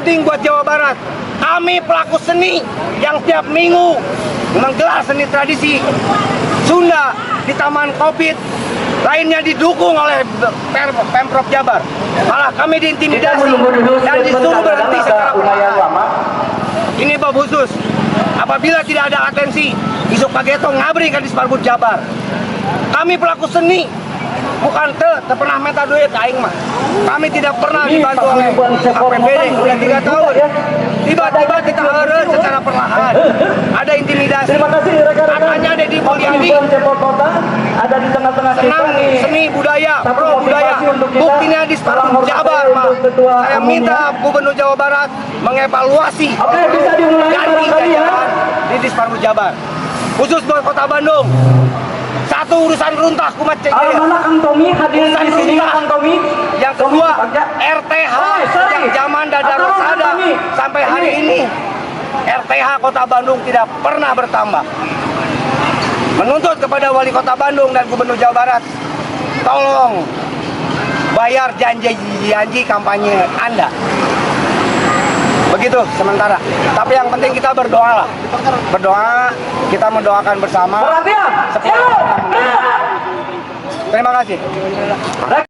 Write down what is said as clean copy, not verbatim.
penting buat Jawa Barat. Kami pelaku seni yang tiap minggu menggelar seni tradisi Sunda di Taman Kopit, lainnya didukung oleh Pemprov Jabar. Malah kami diintimidasi dan disuruh berhenti secara perlahan. Ini bab khusus. Apabila tidak ada atensi, isuk pageto ngabri ke Disparbud Jabar. Kami pelaku seni, bukan pernah minta duit aing mah. Kami tidak pernah dibantu oleh APBD sudah 3 tahun. Tiba-tiba kita harus secara perlahan. Ada intimidasi. Terima kasih rekan-rekan. Katanya Deddy Mulyadi ada di tengah-tengah senang seni budaya, pro budaya. Buktinya di Disparbud Jabar, Pak. Saya minta Gubernur Jawa Barat mengevaluasi bisa dimulai ganti barangkali ya. jajaran di Disparbud Jabar. Khusus buat Kota Bandung. Satu urusan runtah kumat cengkeh. Mana Kang Tommy hadir di sini Kang Tommy? Yang kedua, RTH yang zaman Dadar Rosada sampai hari ini RTH Kota Bandung tidak pernah bertambah. Menuntut kepada Wali Kota Bandung dan Gubernur Jawa Barat, tolong bayar janji kampanye Anda. Begitu sementara. Tapi yang penting kita berdoa lah. Berdoa, kita mendoakan bersama. Perhatian. Terima kasih.